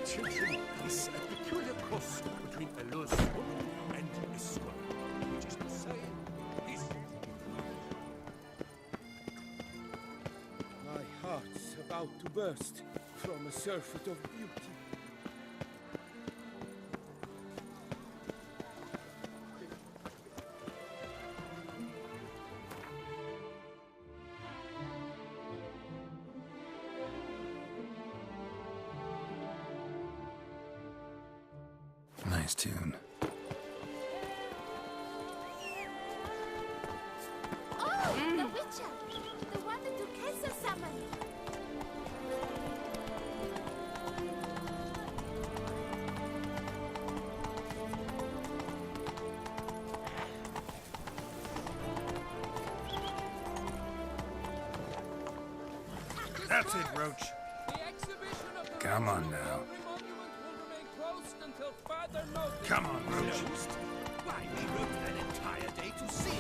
Children, is a peculiar cross between a lost woman and a scholar, which is to say, is... My heart's about to burst from a surfeit of beauty. Nice tune. Oh, the Witcher! The one that Duquesa summoned! That's it, Roach. Come on now. Come on, Roach. Why, we wrote an entire day to see it.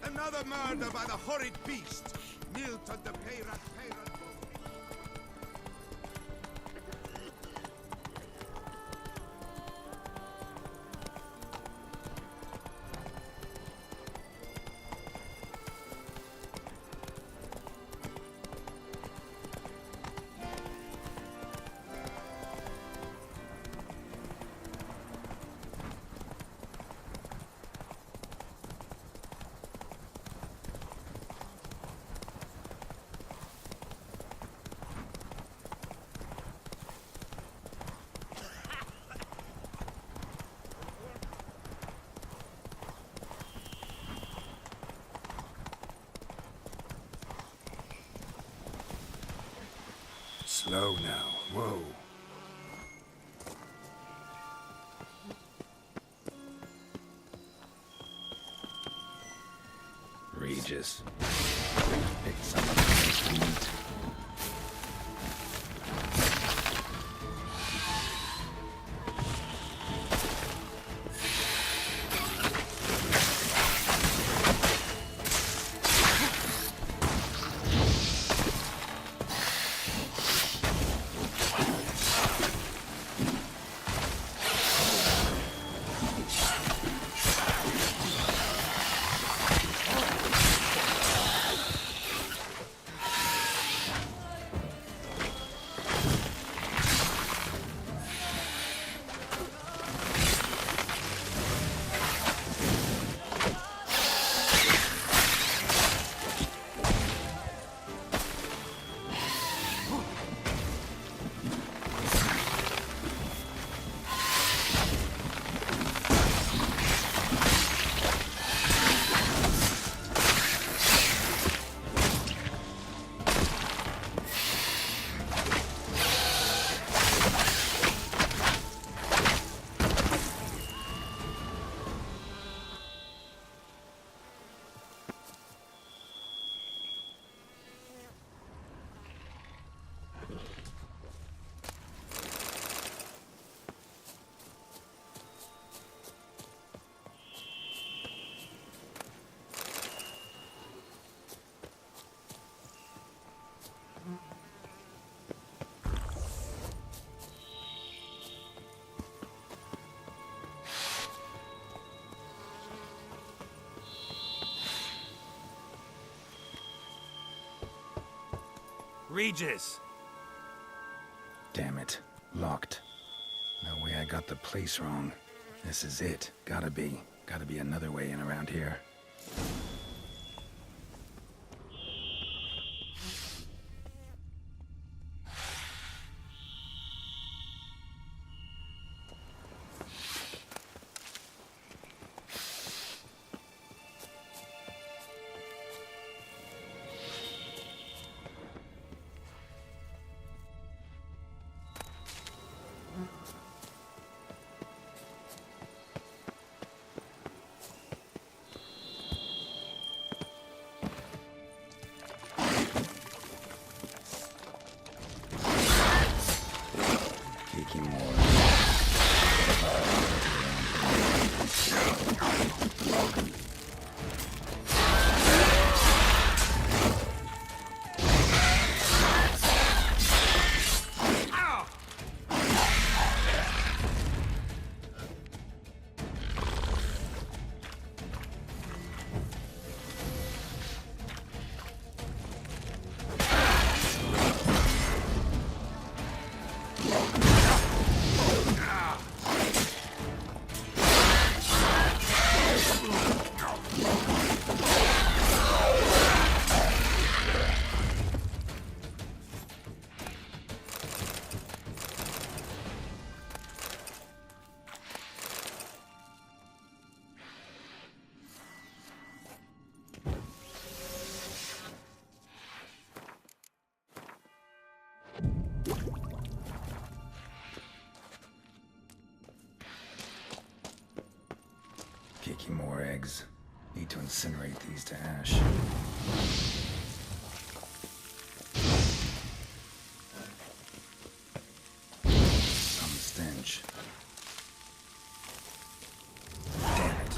Another murder by the horrid beast! Milton the Peyrat. Slow now. Whoa. Regis. Pick someone to eat. Regis! Damn it. Locked. No way I got the place wrong. This is it. Gotta be. Gotta be another way in around here. Kicking more eggs. Need to incinerate these to ash. Some stench. Damn it.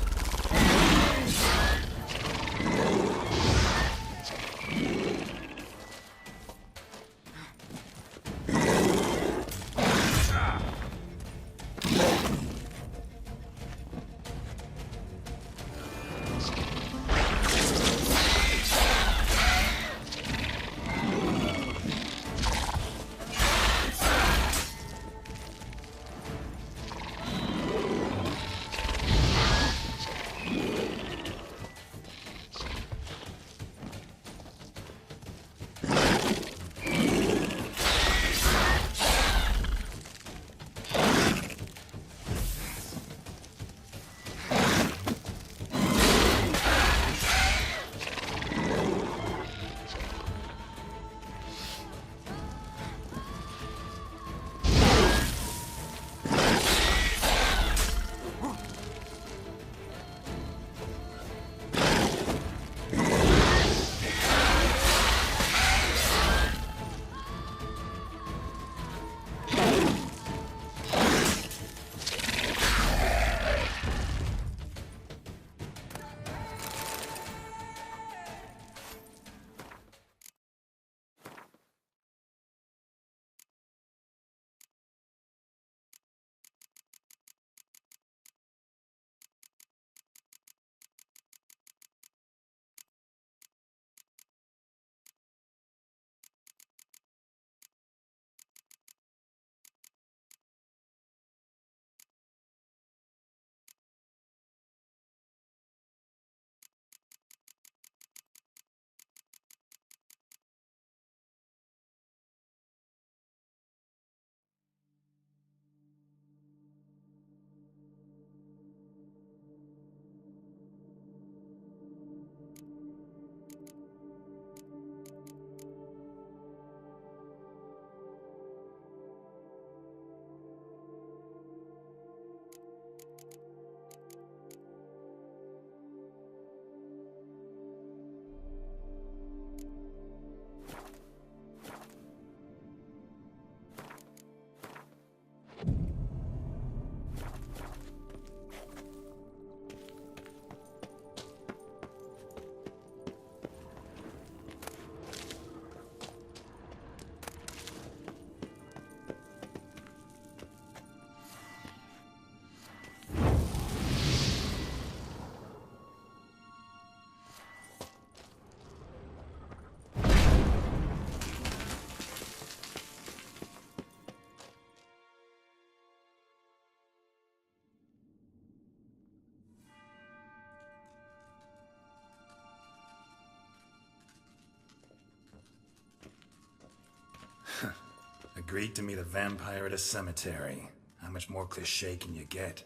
Agreed to meet a vampire at a cemetery. How much more cliché can you get?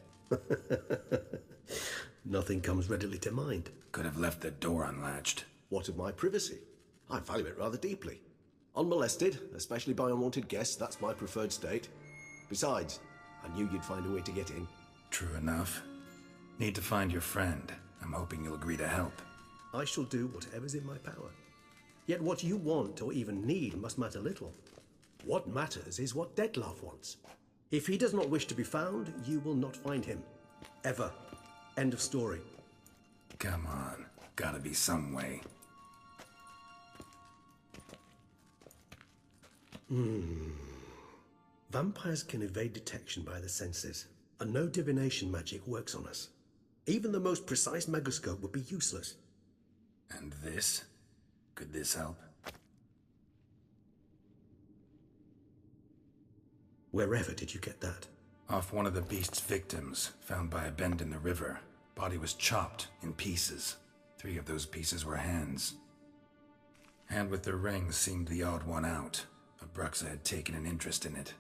Nothing comes readily to mind. Could have left the door unlatched. What of my privacy? I value it rather deeply. Unmolested, especially by unwanted guests, that's my preferred state. Besides, I knew you'd find a way to get in. True enough. Need to find your friend. I'm hoping you'll agree to help. I shall do whatever's in my power. Yet what you want or even need must matter little. What matters is what Dettlaff wants. If he does not wish to be found, you will not find him. Ever. End of story. Come on. Gotta be some way. Vampires can evade detection by the senses, and no divination magic works on us. Even the most precise megascope would be useless. And this? Could this help? Wherever did you get that? Off one of the beast's victims, found by a bend in the river. Body was chopped in pieces. 3 of those pieces were hands. Hand with the ring seemed the odd one out. Abruxa had taken an interest in it.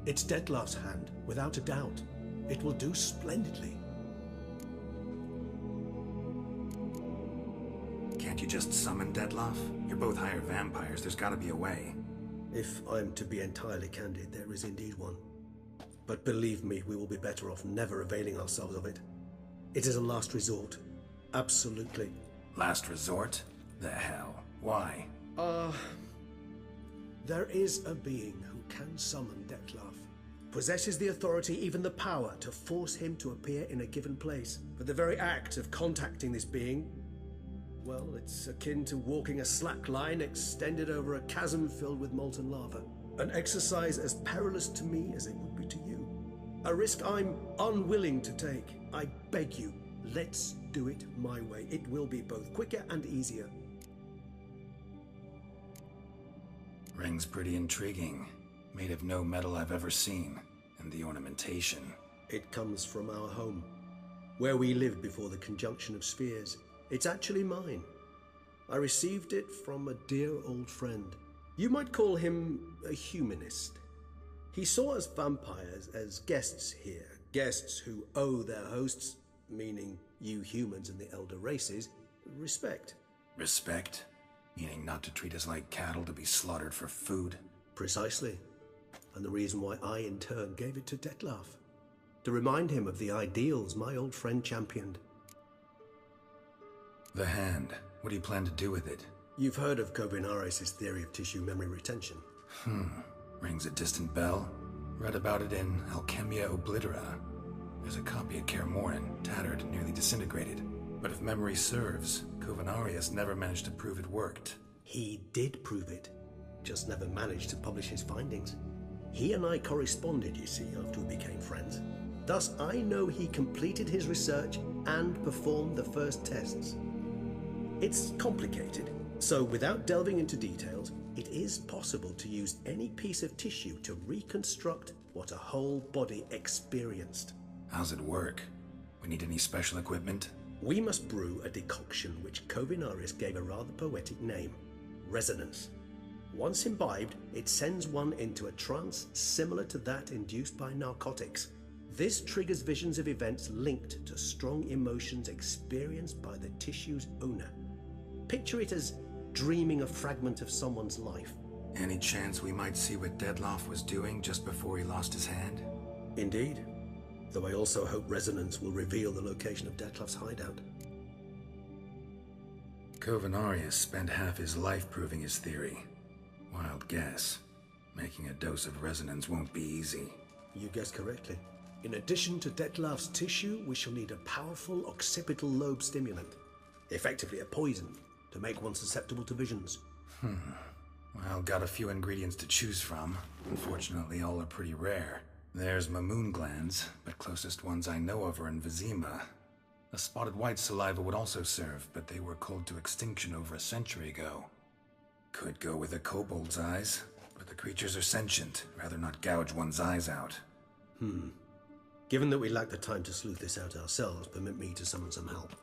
It's Detlef's hand, without a doubt. It will do splendidly. Can't you just summon Detlef? You're both higher vampires. There's gotta be a way. If I'm to be entirely candid, there is indeed one. But believe me, we will be better off never availing ourselves of it. It is a last resort. Absolutely. Last resort? The hell? Why? There is a being who can summon Detlef. Possesses the authority, even the power, to force him to appear in a given place. But the very act of contacting this being, well, it's akin to walking a slack line extended over a chasm filled with molten lava. An exercise as perilous to me as it would be to you. A risk I'm unwilling to take. I beg you, let's do it my way. It will be both quicker and easier. Ring's pretty intriguing. Made of no metal I've ever seen. And the ornamentation. It comes from our home, where we lived before the conjunction of spheres. It's actually mine. I received it from a dear old friend. You might call him a humanist. He saw us vampires as guests here, guests who owe their hosts, meaning you humans and the elder races, respect. Respect? Meaning not to treat us like cattle to be slaughtered for food? Precisely. And the reason why I, in turn, gave it to Detlef. To remind him of the ideals my old friend championed. The hand. What do you plan to do with it? You've heard of Kovinaris' theory of tissue memory retention. Rings a distant bell. Read about it in Alchemia Oblitera. There's a copy at Kermorin, tattered, nearly disintegrated. But if memory serves, Kovinaris never managed to prove it worked. He did prove it, just never managed to publish his findings. He and I corresponded, you see, after we became friends. Thus, I know he completed his research and performed the first tests. It's complicated, so without delving into details, it is possible to use any piece of tissue to reconstruct what a whole body experienced. How's it work? We need any special equipment? We must brew a decoction which Kovinaris gave a rather poetic name, resonance. Once imbibed, it sends one into a trance similar to that induced by narcotics. This triggers visions of events linked to strong emotions experienced by the tissue's owner. Picture it as dreaming a fragment of someone's life. Any chance we might see what Detlef was doing just before he lost his hand? Indeed. Though I also hope resonance will reveal the location of Detlef's hideout. Kovinaris spent half his life proving his theory. Wild guess. Making a dose of resonance won't be easy. You guessed correctly. In addition to Detlef's tissue, we shall need a powerful occipital lobe stimulant. Effectively a poison, to make one susceptible to visions. Well, got a few ingredients to choose from. Unfortunately, all are pretty rare. There's mamoon glands, but closest ones I know of are in Vizima. A spotted white saliva would also serve, but they were cold to extinction over a century ago. Could go with a kobold's eyes, but the creatures are sentient. Rather not gouge one's eyes out. Given that we lack the time to sleuth this out ourselves, permit me to summon some help.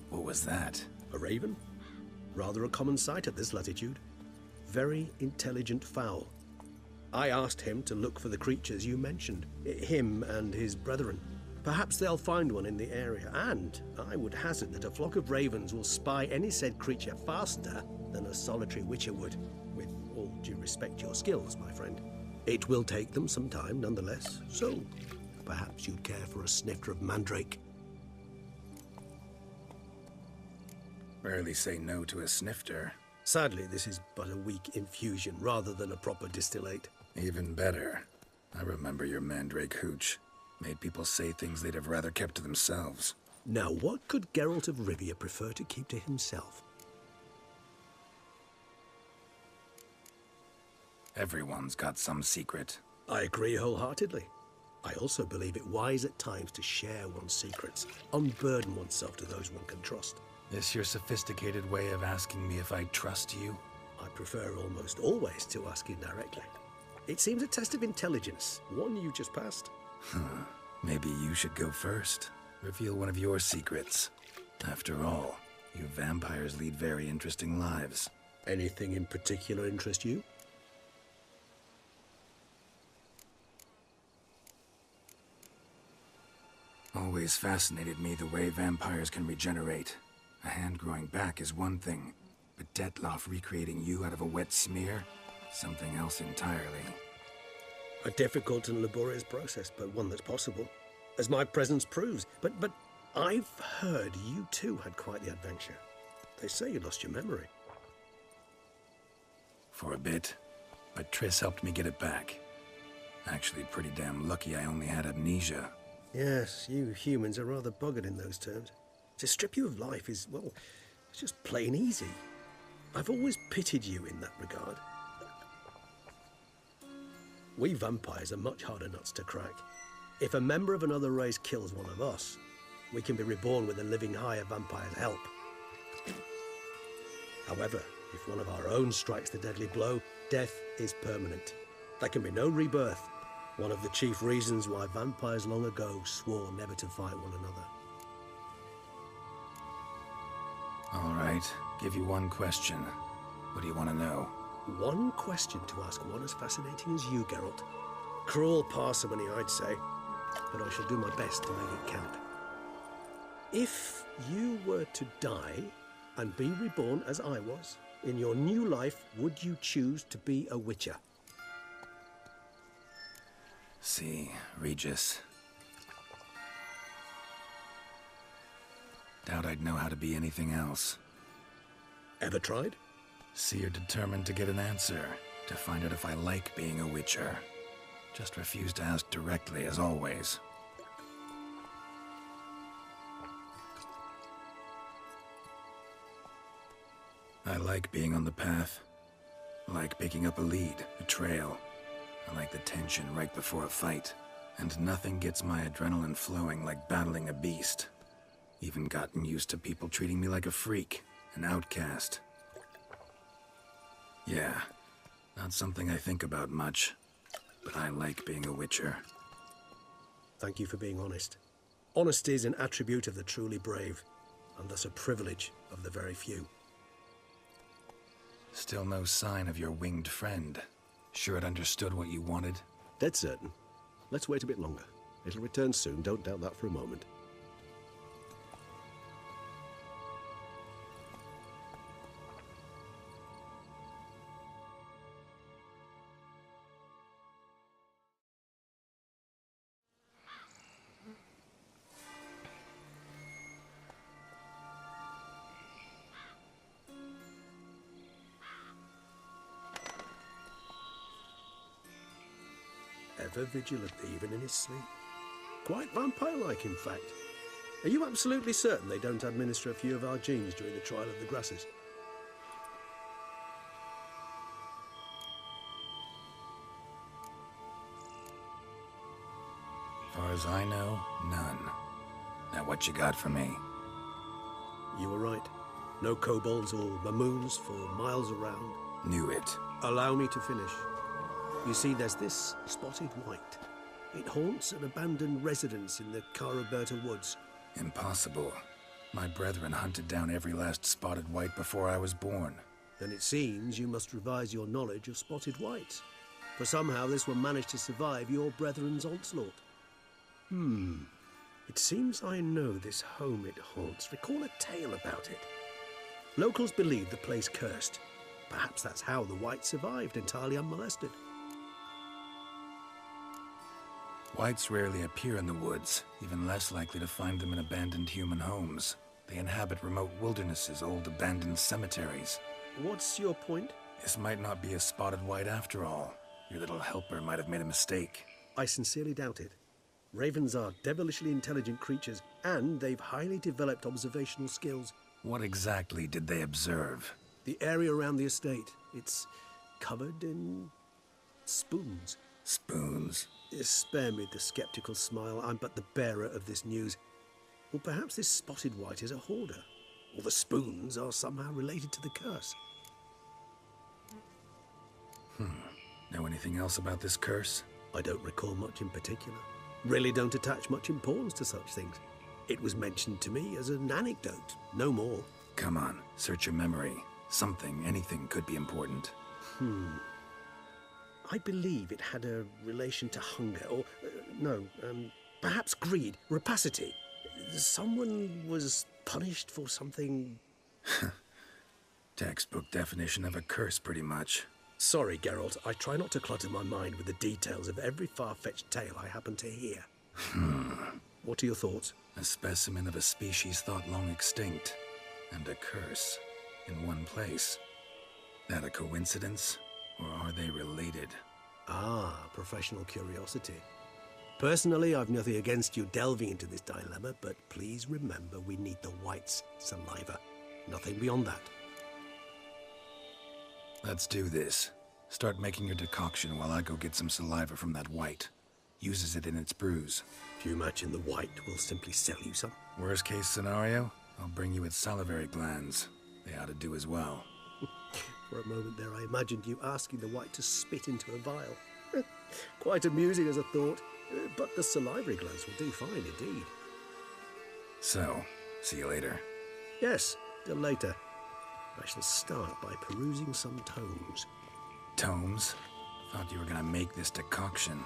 What was that? A raven? Rather a common sight at this latitude. Very intelligent fowl. I asked him to look for the creatures you mentioned, him and his brethren. Perhaps they'll find one in the area, and I would hazard that a flock of ravens will spy any said creature faster than a solitary witcher would, with all due respect to your skills, my friend. It will take them some time, nonetheless, so perhaps you'd care for a snifter of mandrake. Rarely say no to a snifter. Sadly, this is but a weak infusion rather than a proper distillate. Even better. I remember your mandrake hooch. Made people say things they'd have rather kept to themselves. Now, what could Geralt of Rivia prefer to keep to himself? Everyone's got some secret. I agree wholeheartedly. I also believe it wise at times to share one's secrets, unburden oneself to those one can trust. This your sophisticated way of asking me if I trust you? I prefer almost always to ask indirectly. It seems a test of intelligence, one you just passed. Maybe you should go first. Reveal one of your secrets. After all, you vampires lead very interesting lives. Anything in particular interest you? Always fascinated me the way vampires can regenerate. A hand growing back is one thing, but Detloff recreating you out of a wet smear? Something else entirely. A difficult and laborious process, but one that's possible, as my presence proves. But I've heard you too had quite the adventure. They say you lost your memory. For a bit, but Triss helped me get it back. Actually, pretty damn lucky I only had amnesia. Yes, you humans are rather buggered in those terms. To strip you of life is, well, it's just plain easy. I've always pitied you in that regard. We vampires are much harder nuts to crack. If a member of another race kills one of us, we can be reborn with a living higher vampire's help. However, if one of our own strikes the deadly blow, death is permanent. There can be no rebirth. One of the chief reasons why vampires long ago swore never to fight one another. All right, give you one question. What do you want to know? One question to ask one as fascinating as you, Geralt. Cruel parsimony, I'd say, but I shall do my best to make it count. If you were to die and be reborn as I was, in your new life, would you choose to be a witcher? See, Regis. Doubt I'd know how to be anything else. Ever tried? See, you're determined to get an answer, to find out if I like being a witcher. Just refuse to ask directly, as always. I like being on the path. I like picking up a lead, a trail. I like the tension right before a fight. And nothing gets my adrenaline flowing like battling a beast. Even gotten used to people treating me like a freak, an outcast. Yeah, not something I think about much, but I like being a witcher. Thank you for being honest. Honesty is an attribute of the truly brave, and thus a privilege of the very few. Still no sign of your winged friend. Sure it understood what you wanted? Dead certain. Let's wait a bit longer. It'll return soon, don't doubt that for a moment. Ever vigilant, even in his sleep. Quite vampire-like, in fact. Are you absolutely certain they don't administer a few of our genes during the trial of the grasses? Far as I know, none. Now what you got for me? You were right. No kobolds or mamoons for miles around. Knew it. Allow me to finish. You see, there's this spotted white. It haunts an abandoned residence in the Caraberta woods. Impossible. My brethren hunted down every last spotted white before I was born. Then it seems you must revise your knowledge of spotted whites. For somehow this one managed to survive your brethren's onslaught. It seems I know this home it haunts. Recall a tale about it. Locals believe the place cursed. Perhaps that's how the whites survived entirely unmolested. Whites rarely appear in the woods, even less likely to find them in abandoned human homes. They inhabit remote wildernesses, old abandoned cemeteries. What's your point? This might not be a spotted white after all. Your little helper might have made a mistake. I sincerely doubt it. Ravens are devilishly intelligent creatures, and they've highly developed observational skills. What exactly did they observe? The area around the estate, it's covered in spoons. Spoons? Spare me the skeptical smile. I'm but the bearer of this news. Or perhaps this spotted white is a hoarder. Or the spoons are somehow related to the curse. Know anything else about this curse? I don't recall much in particular. Really don't attach much importance to such things. It was mentioned to me as an anecdote, no more. Come on, search your memory. Something, anything could be important. I believe it had a relation to hunger, or, perhaps greed, rapacity. Someone was punished for something... Textbook definition of a curse, pretty much. Sorry, Geralt, I try not to clutter my mind with the details of every far-fetched tale I happen to hear. What are your thoughts? A specimen of a species thought long extinct, and a curse in one place. That a coincidence, or are they related? Ah, professional curiosity. Personally, I've nothing against you delving into this dilemma, but please remember we need the white's saliva. Nothing beyond that. Let's do this. Start making your decoction while I go get some saliva from that white. Uses it in its brews. If you imagine the white, we'll simply sell you some. Worst case scenario, I'll bring you its salivary glands. They ought to do as well. For a moment there, I imagined you asking the white to spit into a vial. Quite amusing as a thought, but the salivary glands will do fine indeed. So, see you later. Yes, till later. I shall start by perusing some tomes. Tomes? Thought you were gonna make this decoction.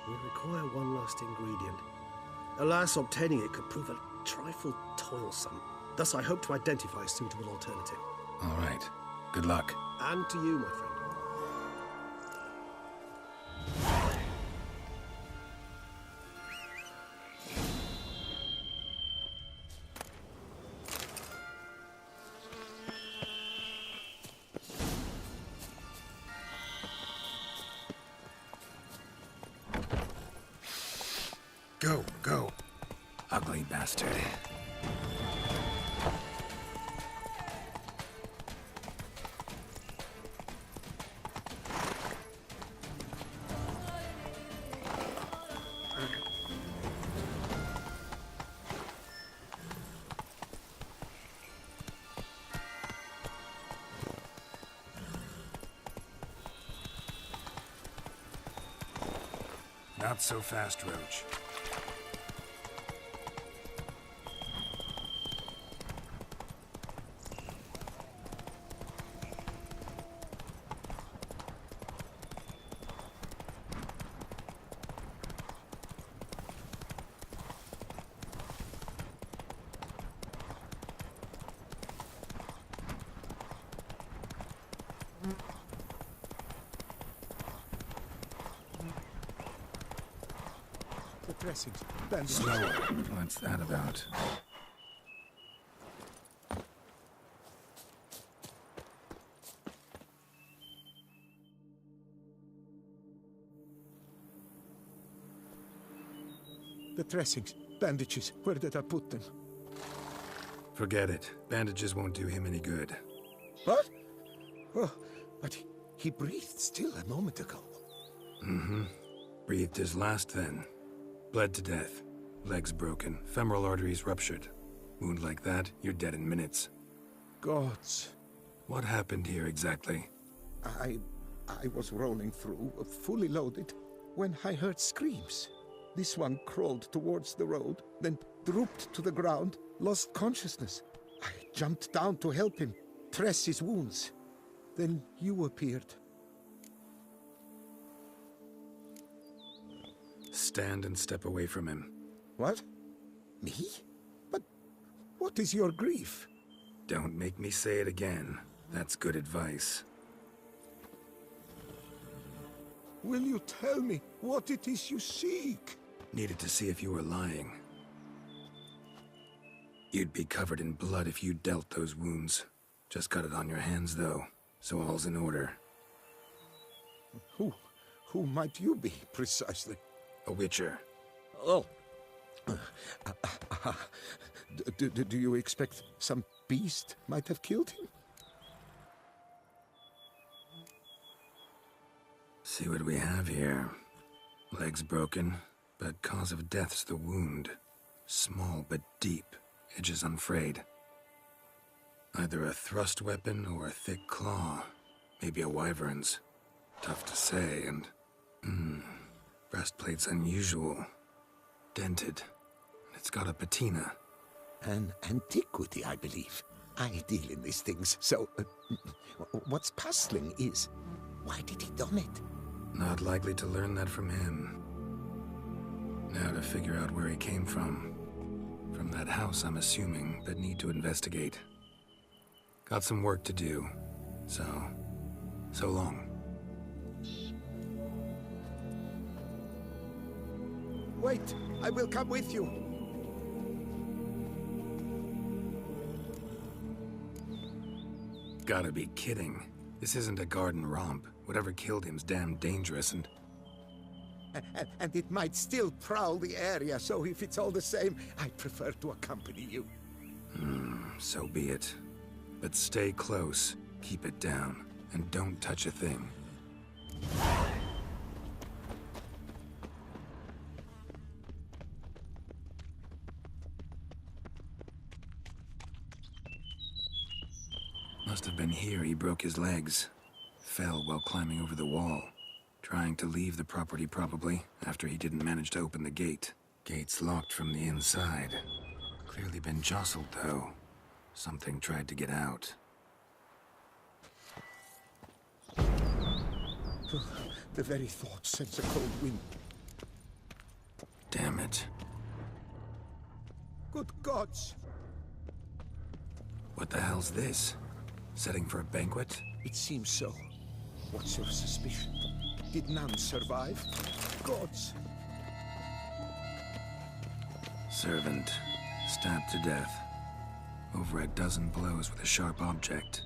We require one last ingredient. Alas, obtaining it could prove a trifle toilsome. Thus, I hope to identify a suitable alternative. All right. Good luck. And to you, my friend. Go, go. Ugly bastard. Not so fast, Roach. The dressings. Bandage. Slower. What's that about? The dressings. Bandages. Where did I put them? Forget it. Bandages won't do him any good. What? Oh, but he breathed still a moment ago. Breathed his last then. Bled to death. Legs broken. Femoral arteries ruptured. Wound like that, you're dead in minutes. Gods. What happened here exactly? I was rolling through, fully loaded, when I heard screams. This one crawled towards the road, then drooped to the ground, lost consciousness. I jumped down to help him, dress his wounds. Then you appeared. Stand and step away from him. What? Me? But what is your grief? Don't make me say it again. That's good advice. Will you tell me what it is you seek? Needed to see if you were lying. You'd be covered in blood if you dealt those wounds. Just got it on your hands, though. so all's in order. Who might you be, precisely? A witcher. Oh. Do you expect some beast might have killed him? See what we have here. Legs broken, but cause of death's the wound. Small but deep, edges unfrayed. Either a thrust weapon or a thick claw. Maybe a wyvern's. Tough to say, and... breastplate's unusual. Dented. It's got a patina. An antiquity, I believe. I deal in these things, so... what's puzzling is... why did he don it? Not likely to learn that from him. Now to figure out where he came from. From that house, I'm assuming, but need to investigate. Got some work to do, so long. Wait, I will come with you. Gotta be kidding. This isn't a garden romp. Whatever killed him's damn dangerous and... And it might still prowl the area, so if it's all the same, I prefer to accompany you. So be it. But stay close, keep it down, and don't touch a thing. Must have been here he broke his legs. Fell while climbing over the wall. Trying to leave the property, probably, after he didn't manage to open the gate. Gate's locked from the inside. Clearly been jostled, though. Something tried to get out. The very thought sends a cold wind. Damn it. Good gods! What the hell's this? Setting for a banquet? It seems so. What's your suspicion? Did none survive? Gods! Servant. Stabbed to death. Over a dozen blows with a sharp object.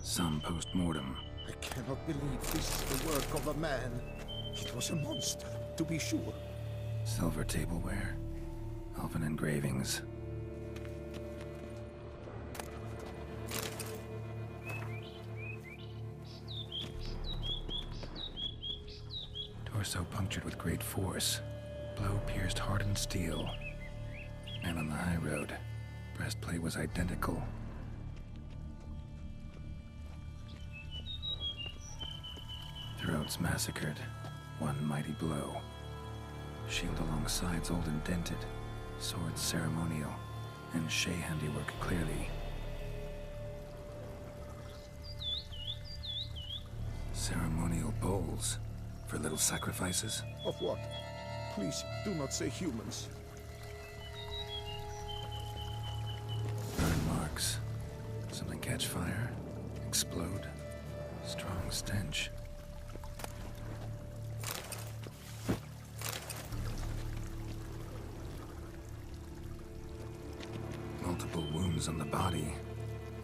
Some post-mortem. I cannot believe this is the work of a man. It was a monster, to be sure. Silver tableware. Elven engravings. Torso punctured with great force. Blow pierced hardened steel. Man on the high road. Breastplate was identical. Throats massacred. One mighty blow. Shield along sides old and dented. Swords ceremonial. And Shay handiwork clearly. Ceremonial bowls. For little sacrifices? Of what? Please, do not say humans. Burn marks. Something catch fire. Explode. Strong stench. Multiple wounds on the body.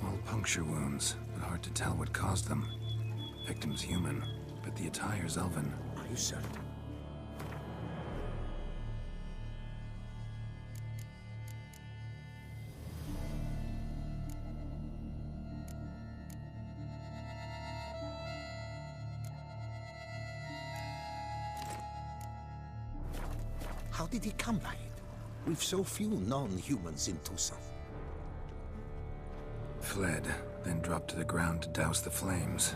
All puncture wounds, but hard to tell what caused them. Victim's human, but the attire's elven. Are you certain? How did he come by it? We've so few non-humans in Tucson. Fled, then dropped to the ground to douse the flames.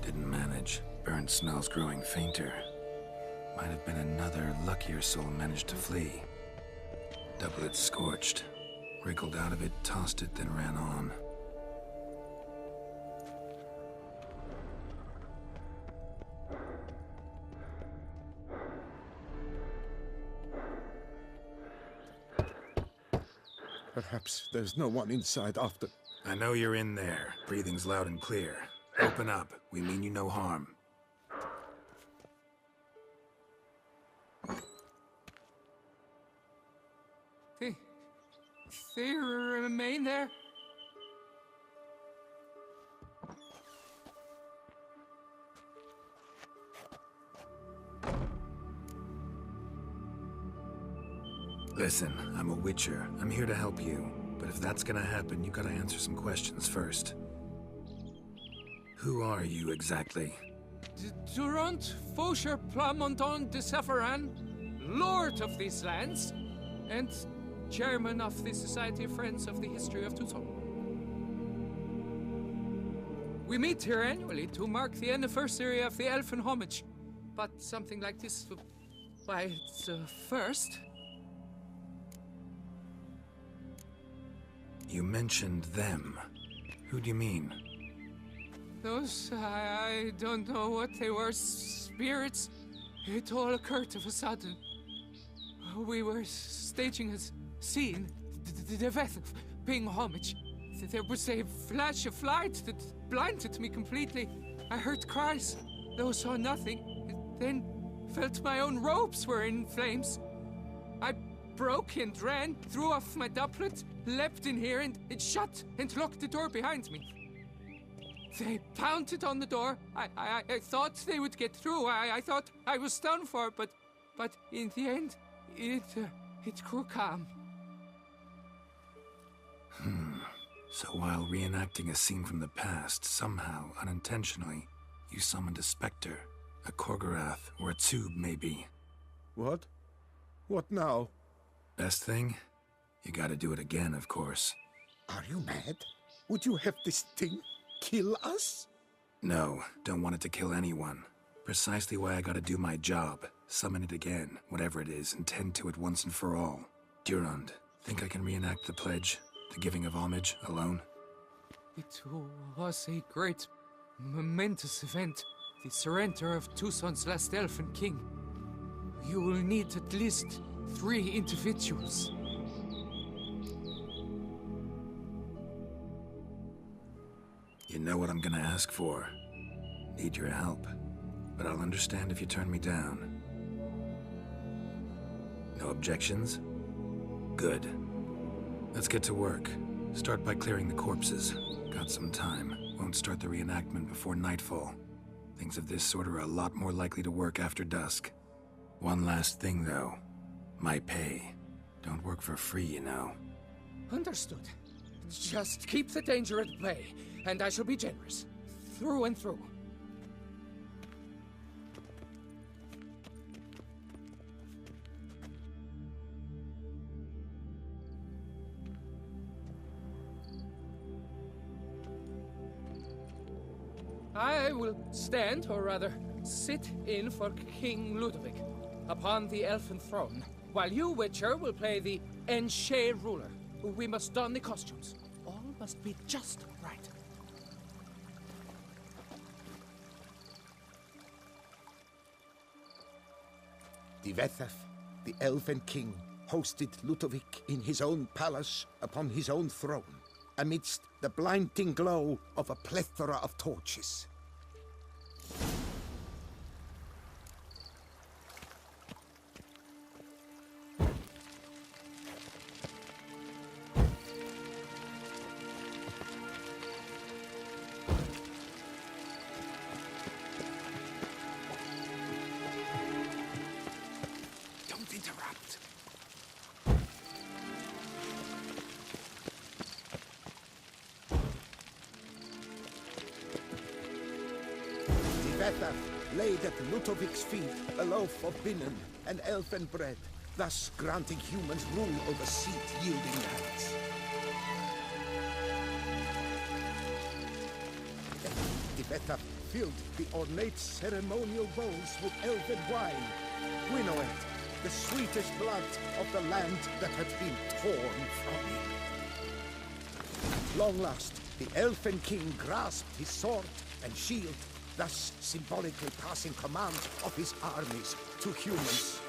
Didn't manage. Burnt smells growing fainter. Might have been another luckier soul managed to flee. Doublet scorched. Wriggled out of it, tossed it, then ran on. Perhaps there's no one inside after... I know you're in there. Breathing's loud and clear. Open up. We mean you no harm. They remain there? Listen, I'm a witcher. I'm here to help you. But if that's gonna happen, you gotta answer some questions first. Who are you exactly? Durant Faucher Plamondon de Safaran, Lord of these lands, and Chairman of the Society of Friends of the History of Tucson. We meet here annually to mark the anniversary of the Elfin Homage, but something like this, why, it's a first. You mentioned them. Who do you mean? Those, I don't know what they were, spirits. It all occurred of a sudden. We were staging a scene, the death of paying homage. There was a flash of light that blinded me completely. I heard cries, though saw nothing. Then felt my own robes were in flames. I broke and ran, threw off my doublet, leapt in here and it shut and locked the door behind me. They pounded on the door. I thought they would get through. I thought I was done for, but in the end, it grew calm. So while reenacting a scene from the past, somehow, unintentionally, you summoned a specter, a Korgorath, or a tube, maybe. What? What now? Best thing? You gotta do it again, of course. Are you mad? Would you have this thing kill us? No, don't want it to kill anyone. Precisely why I gotta do my job. Summon it again, whatever it is, and tend to it once and for all. Durand, think I can reenact the pledge? The giving of homage, alone? It was a great, momentous event. The surrender of Tucson's last elfin king. You will need at least 3 individuals. You know what I'm gonna ask for. Need your help. But I'll understand if you turn me down. No objections? Good. Let's get to work. Start by clearing the corpses. Got some time. Won't start the reenactment before nightfall. Things of this sort are a lot more likely to work after dusk. One last thing, though. My pay. Don't work for free, you know. Understood. Just keep the danger at bay, and I shall be generous. Through and through. I will stand, or rather, sit in for King Ludovic, upon the elfin throne, while you, Witcher, will play the Enche ruler. We must don the costumes. All must be just right. Divethaf, the Elven King, hosted Ludovic in his own palace upon his own throne, amidst the blinding glow of a plethora of torches. Don't interrupt. Divethaf laid at Ludovic's feet a loaf of binnen and elfin bread, thus granting humans rule over seat-yielding lands. Divethaf filled the ornate ceremonial bowls with elven wine, winnowed the sweetest blood of the land that had been torn from him. At long last, the Elfin King grasped his sword and shield, thus symbolically passing command of his armies to humans.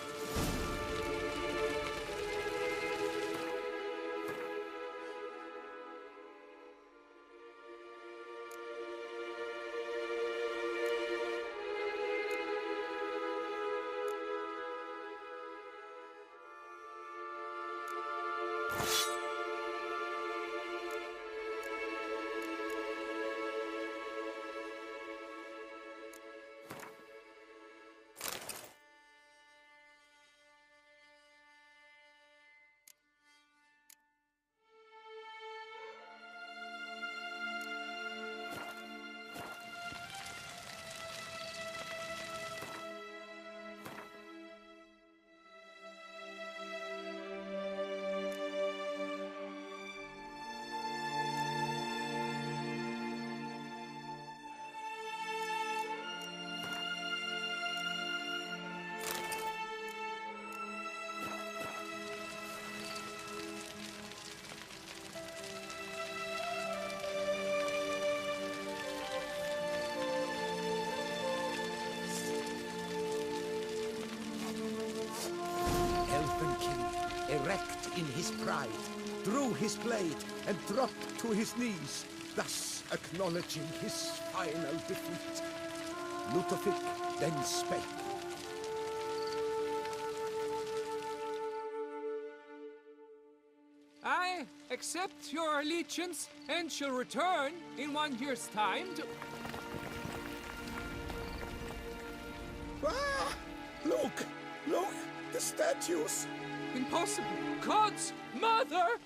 his pride, drew his blade, and dropped to his knees, thus acknowledging his final defeat. Ludovic then spake. I accept your allegiance and shall return in 1 year's time to... Ah! Look! Look! The statues! Impossible! God's mother!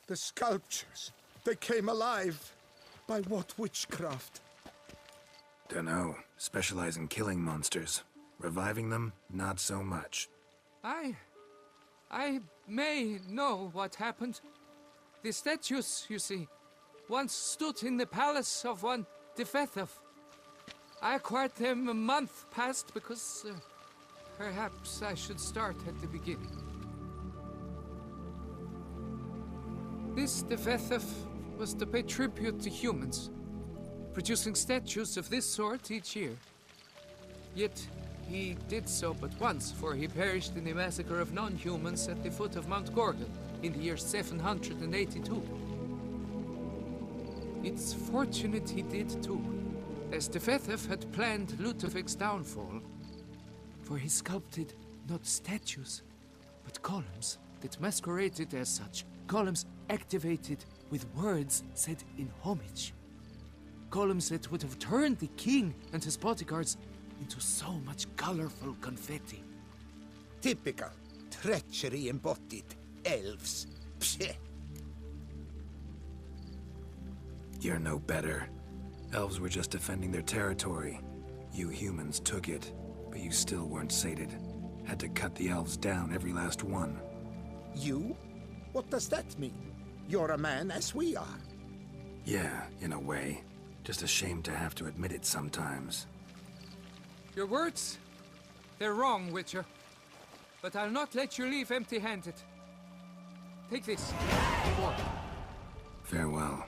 The sculptures, they came alive. By what witchcraft? Dunno. Specialize in killing monsters. Reviving them, not so much. I may know what happened. The statues, you see, once stood in the palace of one Defethov. I acquired them a month past because perhaps I should start at the beginning. This Defethov was to pay tribute to humans, producing statues of this sort each year. Yet he did so but once, for he perished in the massacre of non-humans at the foot of Mount Gorgon in the year 782. It's fortunate he did too, as Defethov had planned Ludovic's downfall, for he sculpted not statues, but columns that masqueraded as such. Columns activated with words said in homage. Columns that would have turned the king and his bodyguards into so much colorful confetti. Typical. Treachery embodied. Elves. Psheh. You're no better. Elves were just defending their territory. You humans took it, but you still weren't sated. Had to cut the elves down, every last one. You? What does that mean? You're a man as we are. Yeah, in a way. Just ashamed to have to admit it sometimes. Your words? They're wrong, Witcher. But I'll not let you leave empty-handed. Take this. Reward. Farewell.